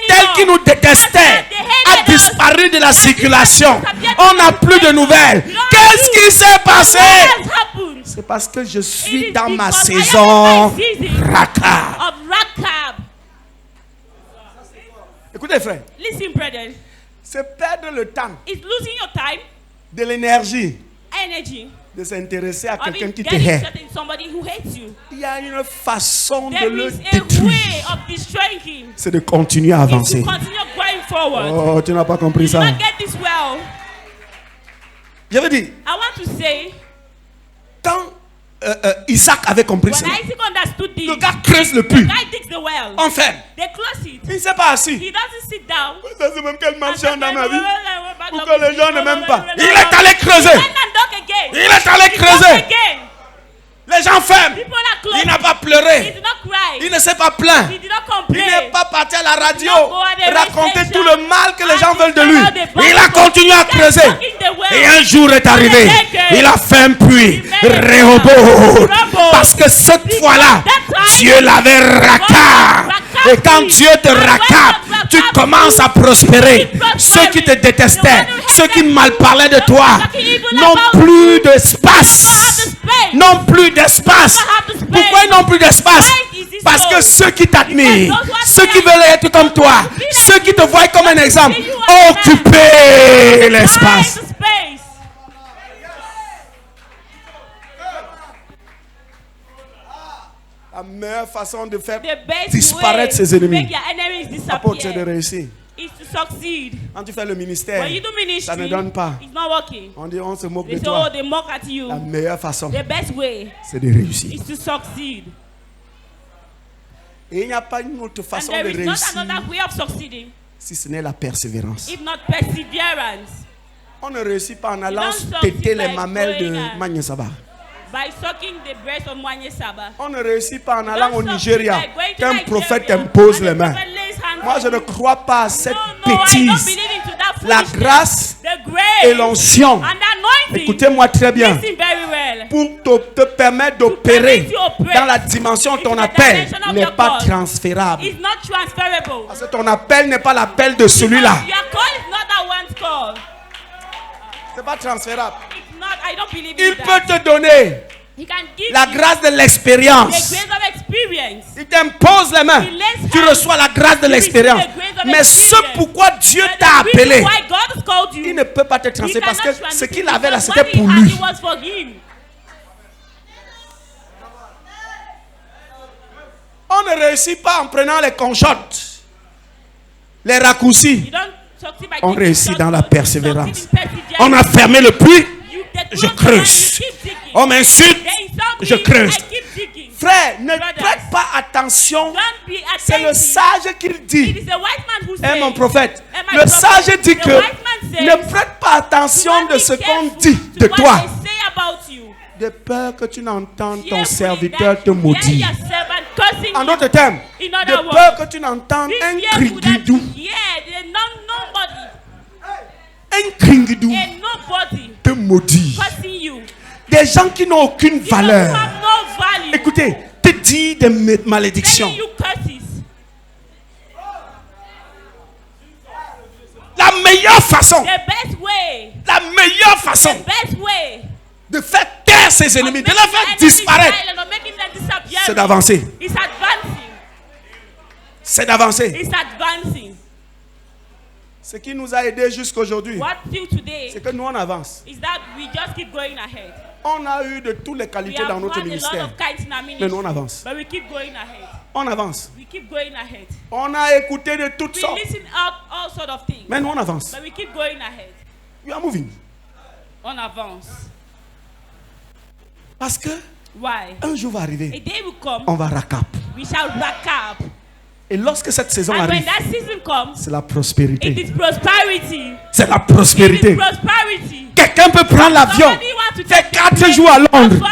Tel qui nous détestait a disparu de la circulation. On n'a plus de nouvelles. Qu'est-ce qui s'est passé? What has happened? C'est parce que je It suis is dans ma because I am saison in my season Raka. of Rakab. Écoutez frère, Listen, brethren, c'est perdre le temps, it's losing your time, de l'énergie, energy, de s'intéresser à of quelqu'un qui te getting hait. certain somebody who hates you. Il y a une façon de There le is a way détruire. of destroying him. C'est de continuer à Is avancer. to continue going forward. Oh, tu n'as pas compris You ça. not get this well. Je veux dire, I want to say, quand Isaac avait compris when cela, Isaac understood this, le gars creuse le the puits, guy digs the well. on ferme. They close it. Il ne s'est pas assis. He doesn't sit down. Ça, c'est même quel And mention dans ma vie. Pour Pour que les gens ne m'aiment pas. Il est allé creuser. Il est allé creuser. Les gens ferment. People are close. Il n'a pas He pleuré. did not cry. Il ne s'est pas plaint. He did not Il complain. n'est pas parti à la radio He did not go at the raconter radio tout le mal que les gens and veulent de lui. tell the Il a Bible. continué à Kept creuser. walking the well. Et un jour est arrivé, il a fait un puits, Rehoboth. Parce que cette fois-là, Dieu l'avait racap. Et quand Dieu te racap, tu commences à prospérer. Ceux qui te détestaient, ceux qui mal parlaient de toi, n'ont plus d'espace. N'ont plus d'espace. Pourquoi ils n'ont plus d'espace? Parce que ceux qui t'admirent, ceux qui veulent être comme toi, ceux qui te voient comme un exemple, occupez l'espace. La meilleure façon de faire disparaître ses ennemis, apôtre, c'est de réussir. Quand tu fais le ministère, ça ne donne pas. On dit on se moque de toi. La meilleure façon, c'est de réussir. Et il n'y a pas une autre façon de réussir si ce n'est la persévérance. On ne réussit pas en allant péter les mamelles de Magne Saba. On ne réussit pas en allant au Nigeria qu'un prophète impose les mains. Moi, je ne crois pas à cette bêtise. La grâce et l'onction, écoutez-moi très bien, pour te permettre d'opérer dans la dimension de ton appel, n'est pas transférable. Parce que ton appel n'est pas l'appel de celui-là. C'est pas transférable. Il peut te donner la grâce de l'expérience. Il t'impose les mains. Tu reçois la grâce de l'expérience. Mais ce pourquoi Dieu t'a appelé, il ne peut pas te transférer parce que ce qu'il avait là, c'était pour lui. On ne réussit pas en prenant les conchottes, les raccourcis. On réussit dans la persévérance. On a fermé le puits, je creuse. On m'insulte, je creuse. Frère, ne prête pas attention. C'est le sage qui dit. Et mon prophète, le sage dit que ne prête pas attention de ce qu'on dit de toi. De peur que tu n'entendes ton serviteur te maudire. En d'autres termes, de peur que tu n'entendes un cri-guidou. Un cri-guidou te maudire. Des gens qui n'ont aucune valeur. Écoutez, te dit des malédictions. La meilleure façon de faire taire ses ennemis, de les faire disparaître, c'est d'avancer. C'est d'avancer. Ce qui nous a aidés jusqu'aujourd'hui, c'est que nous on avance. On a eu de toutes les qualités dans notre ministère, mais nous on avance. On avance. On a écouté de toutes sortes, mais nous on avance. We are moving. On avance. Parce que un jour va arriver, on va racap. Et lorsque cette saison arrive, c'est la prospérité. C'est la prospérité. Quelqu'un peut prendre l'avion, faire 4 jours à Londres.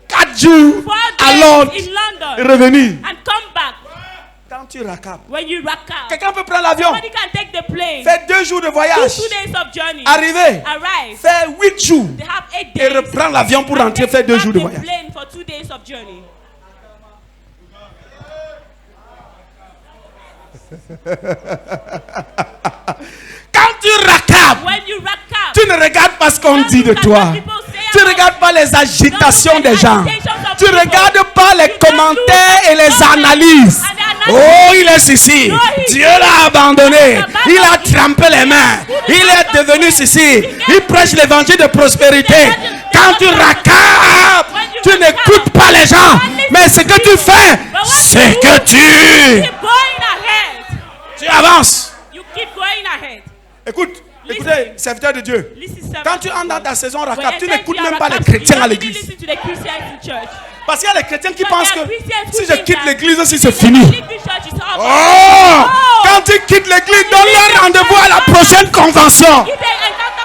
4 jours à Londres et revenir. Quand tu racapes, quelqu'un peut prendre l'avion, faire 2 jours de voyage, arriver, faire 8 jours et reprendre l'avion pour rentrer, faire 2 jours de voyage. Quand tu racapes, tu ne regardes pas ce qu'on dit de toi. Tu ne regardes pas les agitations des gens. Tu ne regardes pas les commentaires et les analyses. Oh, il est ici. Dieu l'a abandonné. Il a trempé les mains. Il est devenu ici. Il prêche l'évangile de prospérité. Quand tu racapes, tu n'écoutes pas les gens. Mais ce que tu fais, c'est que tu avances. Écoutez, serviteur de Dieu. Quand tu entres dans ta saison racap, tu n'écoutes même pas les chrétiens à l'église. Parce qu'il y a les chrétiens qui pensent que si je quitte l'église, si c'est fini. Oh! Quand tu quittes l'église, donne-leur rendez-vous à la prochaine convention.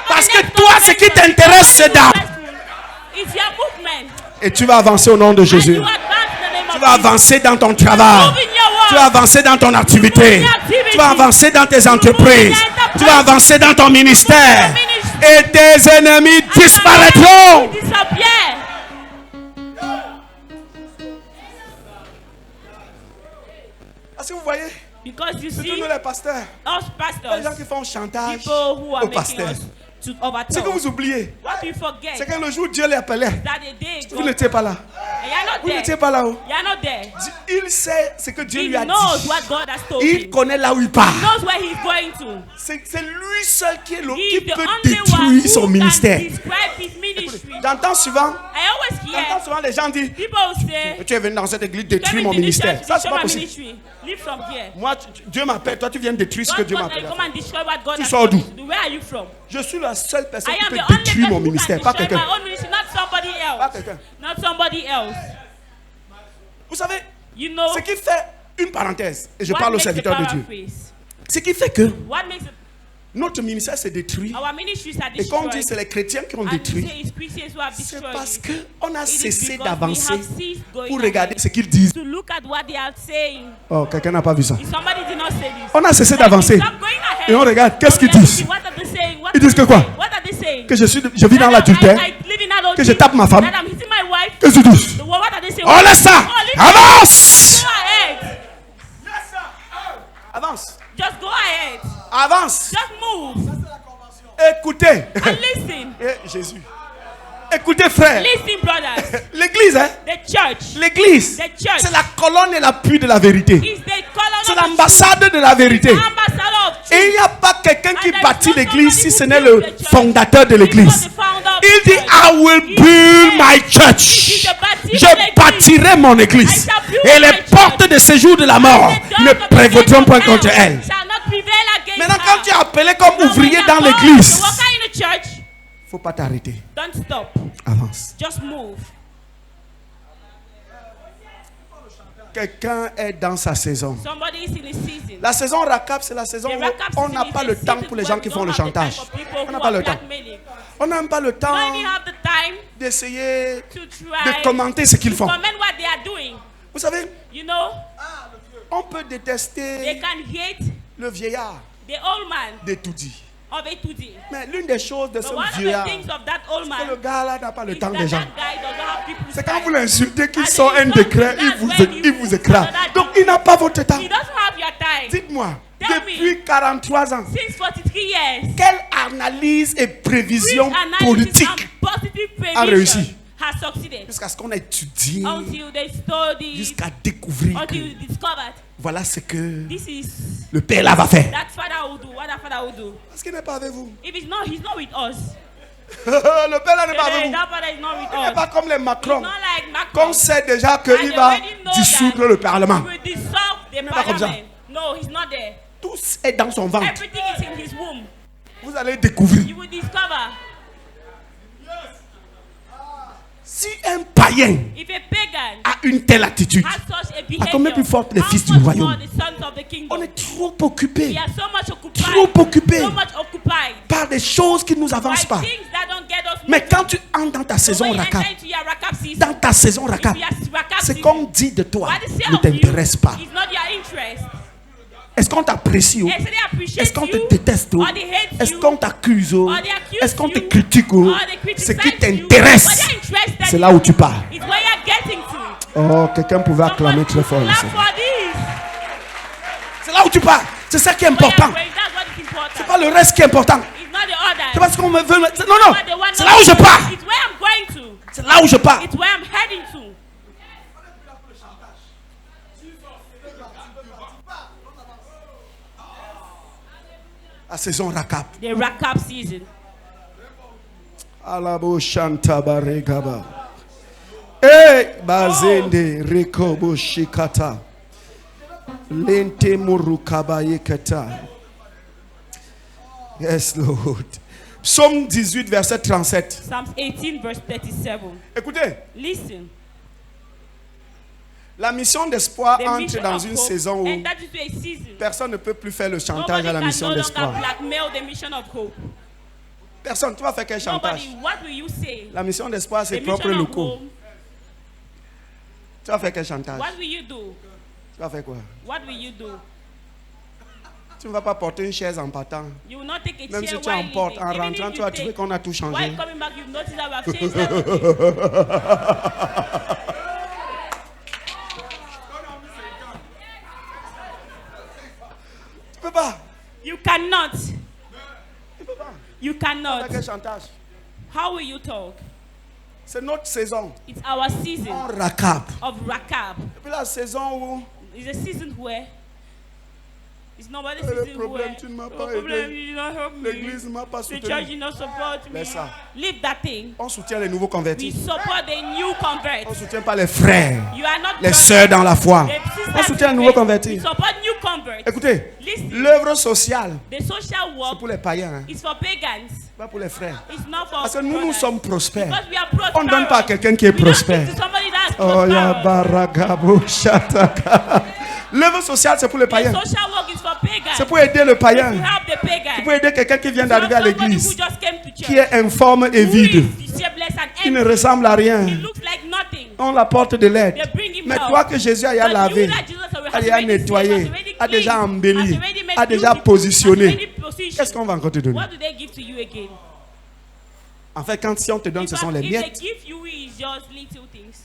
Parce que toi, ce qui t'intéresse, c'est d'art. Et tu vas avancer au nom de Jésus. Tu vas avancer dans ton travail. Tu vas avancer dans ton activité. Tu vas avancer dans tes entreprises. Tu vas avancer dans ton ministère. Et tes ennemis disparaîtront. Est-ce que vous voyez? Because you Surtout see, nous les pasteurs. us pastors, Les gens qui font chantage people who are aux making pasteurs. us to Ce que overtalk. vous oubliez, What you forget c'est que le jour où Dieu les appelait, that the day vous God, n'étiez pas là. and you're not Vous there. n'étiez pas là-haut. You're not there. Il sait ce que Dieu He lui a knows dit. what God has told Il him. connaît là où il part. He knows where he's going to. C'est lui seul qui He's the peut only one détruire son who ministère. can describe his ministry. J'entends souvent, I always hear les gens dire, people say, tu es venu dans cette église "Come détruire mon into this ministère. church, Ça, c'est destroy pas my possible. ministry. Live from here." Moi, Dieu m'appelle. Toi, tu viens détruire ce que God Dieu wants m'appelle. to come and destroy what God Tu has sors d'où? told you. Where are you from? Je suis la seule personne I qui am peut the only détruire person mon who can ministère, pas destroy quelqu'un. my own ministry, not somebody Pas else. quelqu'un. Not somebody else. Vous savez, You know, ce qui fait une parenthèse, et je what parle aux makes a serviteurs de Dieu, paraphrase? ce qui fait que What makes notre ministère s'est détruit. our ministries are Et quand on dit destroyed? c'est les chrétiens qui ont And you détruit, say it's Christians who have c'est destroyed parce it. qu'on a It is cessé because d'avancer we have ceased going pour regarder ahead ce qu'ils disent. to look at what they are saying. Oh, quelqu'un n'a pas vu ça. If somebody did not say this, On a cessé like, d'avancer. stop going ahead. Et on regarde, qu'est-ce qu'ils We are disent? looking, what are they saying? What Ils are disent they que quoi? saying? What are they saying? Que je vis dans l'adultère, I live in adultery, que je tape ma femme. that I'm hitting my wife. Qu'est-ce qu'ils disent? What are they saying? Oh, laisse ça! Oh, leave Avance! Go ahead. Avance! Just go ahead. Avance! Just move Écoutez! and listen. Eh, Jésus! Écoutez, frère! Listen, brothers. L'église, hein? The church L'église, The church. c'est la colonne et l'appui de la vérité. is the color C'est of the l'ambassade de la vérité. truth, ambassador of truth. Et il n'y a pas quelqu'un qui And there is bâtit not l'église somebody si who ce n'est built le the church. fondateur de He's not l'église. the founder of Il the dit, church. I will He build said, my He church. is the bâtir Je de l'église. bâtirai mon église. I shall build Et my les church. portes de séjour de la mort The ne doors of the prévaudront gates point of contre hell elle. shall not prevail against Maintenant, her. quand tu es appelé comme Now, when ouvrier you dans are called l'église, to work in the church, il ne faut pas t'arrêter. don't stop. Avance. Just move. Quelqu'un est dans sa saison. Somebody is in a season. La saison RACAP, c'est la saison The où Rakap on season n'a is pas a le temps season pour les where gens qui we font don't le have the time chantage. for people On who n'a pas are le temps. blackmailing. On n'a même pas le We temps don't even have the time d'essayer to de try commenter ce qu'ils to font. comment what they are doing. Vous savez, You know, on peut they détester can hate le vieillard the old man de tout dit. of A2D. Mais l'une des choses de But ce one of the vieillard, things of that old c'est man que le gars-là n'a pas le is temps that des gens. that guy does not have people's C'est quand time. vous l'insultez qu'il And sort he un is décret, not- il that's vous, when il vous écrase. another Donc il n'a pas votre temps. He doesn't have your time. Dites-moi, Tell me. depuis 43 ans, Since 43 years, quelle analyse et prévision which analysis politique and positive a réussi? prevision has succeeded jusqu'à ce qu'on a étudié, until they studied, jusqu'à découvrir que until you discovered voilà ce que this is le Père là va faire. that father will do, what that father will do. Parce qu'il n'est pas avec vous. If it's not, he's not with us. Le Père là n'est pas avec Amen. vous. That father is not with Il n'est us. pas comme les He's Macron. not like Qu'on Macron. sait déjà And qu'il they va already know dissoudre that le Parlement. he will dissolve the pas comme ça. parliament. No, he's not there. Tout est dans son ventre. Everything is in his womb. Vous allez découvrir. You will discover. Si un païen If a pagan a une telle attitude, has such a à behavior, combien plus forte les how fils du much royaume? more the sons of the kingdom? on est trop occupé We are so much occupied. Trop occupé. So much occupied. par des choses qui ne nous By avancent pas. things that don't get us Mais moving. quand tu entres dans ta So saison when you RACAP, enter into your Rakap season, dans ta saison RACAP, if you are Rakap ce season, qu'on dit de toi what they say ne of you t'intéresse pas. is not your interest. Est-ce qu'on t'apprécie? Yes, they appreciate Est-ce qu'on you, te déteste? or they hate Est-ce you, qu'on t'accuse? or they accuse Est-ce qu'on te you, critique? or they Ce criticize qui you. t'intéresse, What they're interested c'est là où tu pars. is where you're getting to. Oh, quelqu'un pouvait acclamer très fort Clap ici. for this. C'est là où tu pars. C'est ça qui est Where you're important. going, that's what is important. C'est pas le reste qui est important. It's not the other. C'est parce qu'on me veut. Non, non. It's not the one C'est là où je pars. It's where I'm going to. C'est là où je pars. It's where I'm heading to. La saison RACAP. The Rakap season. Alabo Shanta Baregaba. Eh, Bazende Rekobo Shikata. Lente Murukaba Yekata. Yes, Lord. Psaume 18, verset 37. Psalms 18, verse 37. Écoutez, Listen. la mission d'espoir The entre mission dans of une hope saison où entered into a season. personne ne peut plus faire le chantage Nobody à la can mission no longer d'espoir. blackmail the mission of hope. Personne, tu vas faire quel chantage? Nobody, what will you say? La mission d'espoir, c'est The propres mission of locaux. hope, Tu vas faire quel chantage? what will you do? Tu vas faire quoi? what will you do? Tu ne vas pas porter une chaise en partant. You will not take a Même chair si tu while en portes, leaving. en Even rentrant, if tu you vas trouver take, qu'on a tout while changé. coming back, you've noticed that we have changed everything. Tu peux pas. You cannot. Tu peux pas. You cannot. Avec quel chantage? How will you talk? C'est notre saison. It's our season On racape. of Rakab. Et puis la saison où It's a season where it's not about the le season problème, where tu ne m'as the pas problem aidé. you did not help me. l'église ne m'a pas The church soutenu. did not support me. Laisse ça. Leave that thing. On soutient les nouveaux We convertis. support the new On ne converts. soutient pas les frères, You are not les brothers. sœurs dans la foi. The sisters On soutient les in nouveaux faith. convertis. We support new converts. Écoutez, Listen. l'œuvre sociale, The social c'est work pour les païens, hein, is for pagans. pas pour les frères. It's not for Parce que nous, nous brothers. sommes prospères. Because we are On ne donne pas à prosperous. quelqu'un qui est We don't prospère. give to somebody that's Oh, ya prosperous. baragabo shataka. L'œuvre sociale, c'est pour les The païens. social work is for pagans. C'est pour aider le To païen. help the pagan. C'est pour aider quelqu'un qui vient Not d'arriver à somebody who l'église, just came to church. qui est informe et Who vide, is shapeless and qui ne empty. ressemble à rien. He looks like nothing. On l'apporte de l'aide. They bring him Mais help. toi que Jésus a But lavé, you that Jesus has a déjà already saved, nettoyé, has already a déjà cleansed, embelli, has already made a déjà beautiful, positionné. has already positioned. Qu'est-ce qu'on va encore te donner? What do they give to you again? En fait, quand si on te donne, In ce fact, sont les if miettes. they give you is just little things.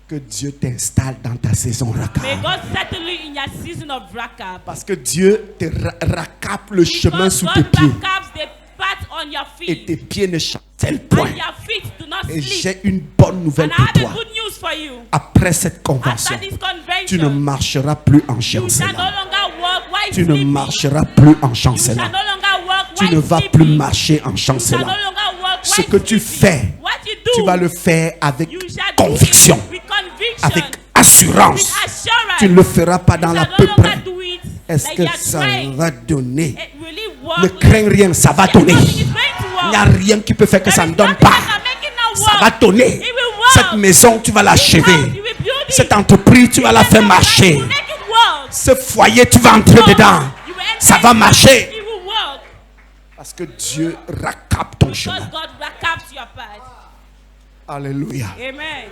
Que Dieu t'installe dans ta saison May Rakab. God settle you in your season of Rakab. Parce que Dieu te racape le chemin Because sous tes God pieds. Rakabs the path on your Et tes feet. pieds ne chancellent point. And your feet do not Et sleep. j'ai une bonne nouvelle And I pour have a toi. good news for you. Après cette convention, After this tu ne convention, marcheras plus en you shall no chancelant. longer walk while Tu ne sleeping. marcheras plus en You shall chancelant. no longer walk Tu while ne vas sleeping. plus marcher en You shall chancelant. no longer walk Ce while que tu sleeping. fais, What you do, tu vas le faire avec you shall do conviction, it with conviction, avec with assurance. assurance. Tu ne le feras pas dans You la shall no peu longer près. do it Est-ce like que you are ça trying. va donner? It really work Ne like- crains rien, ça va donner. Nothing is going to Il work. n'y a rien qui peut faire que ça There ne is donne nothing pas. that can make it not Ça work. va donner. It will work. Cette maison, tu vas l'achever. You will build it. Cette entreprise, tu vas la faire You marcher. will make it work. Ce foyer, tu vas entrer dedans. You will enter Ça va it. marcher. It will work. Parce que Dieu racape ton Because chemin. God recaps your path. Alléluia. Amen.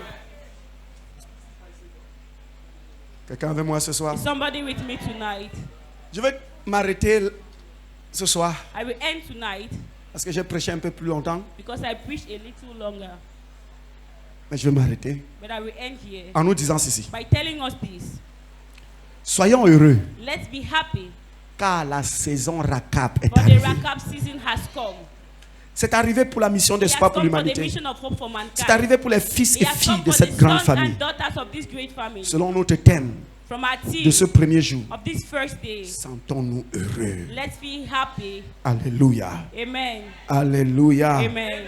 Quelqu'un avec moi ce soir? Is somebody with me tonight? Je vais m'arrêter ce soir I will end tonight parce que j'ai prêché un peu plus longtemps. because I preached a little longer. Mais je vais m'arrêter But I will end here en nous disant ceci. by telling us this. Soyons heureux Let's be happy, car la saison racape est for the arrivée. Rakab season has come. C'est arrivé pour la mission It has d'espoir pour come for the l'humanité. mission of hope for C'est mankind. arrivé pour les fils It et has filles come de for cette the grande sons famille. and daughters of this great family. Selon notre thème From our de team ce premier jour, of this first day, sentons-nous heureux. let's be happy. Alléluia. Amen. Alléluia. Amen.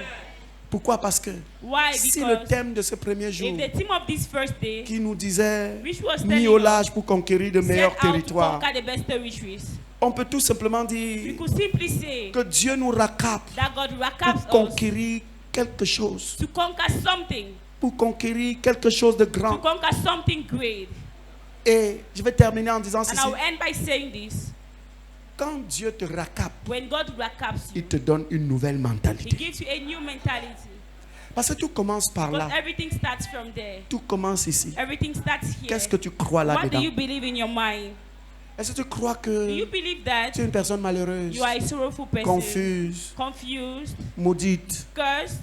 Pourquoi? Parce que Why? si le Because thème de ce premier jour if the team of this first day qui nous disait which was mis telling au us, large pour conquérir de set meilleurs out to territoires, conquer the best territories, on peut tout simplement we dire could simply say que Dieu nous racape that God pour recaps us conquérir quelque chose, to conquer something, pour conquérir quelque chose de to grand. conquer something great. Et je vais terminer en disant And ceci. I will end by saying this. Quand Dieu te racape, When God recaps you, il te donne une nouvelle He mentalité. gives you a new mentality. Parce que tout commence par là. Because everything starts from there. Tout commence ici. Everything starts here. Qu'est-ce que tu crois What do là-dedans? you believe in your mind? Est-ce que tu crois Do you que believe that tu es une personne malheureuse, you are a sorrowful person, confuse, confused, maudite, cursed,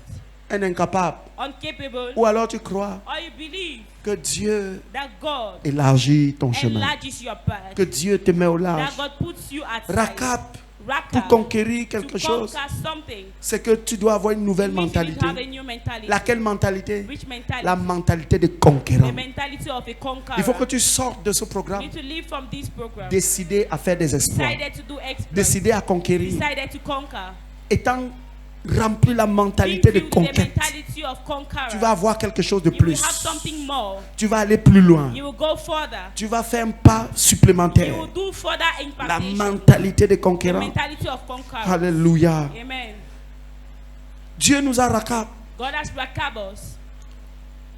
un incapable? incapable? Ou alors tu crois Or you believe que Dieu that God élargit ton chemin, enlarges your path, que Dieu te met au that large. God puts you at Racape pour Rakab, conquérir to quelque chose. conquer something. C'est que tu dois avoir une nouvelle It means you mentalité. have a new mentality. Laquelle mentalité? Which mentality? La mentalité de The conquérant. mentality of a conqueror. Il faut que tu sortes de ce You programme, need to live from this program. décider à faire des exploits, Decided to do exploits. décider à conquérir, Decided to conquer. étant rempli la mentalité de Being filled with the conquête. mentality of conqueror. Tu vas avoir quelque chose de You will plus. have something more. Tu vas aller plus loin. You will go further. Tu vas faire un pas You supplémentaire. will do further La impactation. mentalité de The conquérant. mentality of conqueror. Alléluia. Amen. Dieu nous a racape. God has rakab us.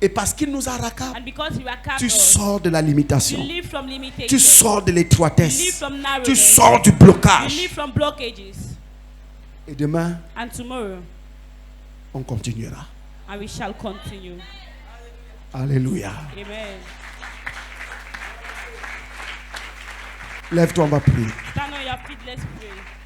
Et parce qu'il nous a racape, And because He rakab tu us, sors de la you limitation. live from limitation. Tu sors de You live l'étroitesse. from Tu narrowness. sors du You blocage. live from blockages. Et demain, And tomorrow, on continuera. and we shall continue. Alléluia. Amen. Lève-toi, on va prier. Stand on your feet, let's pray.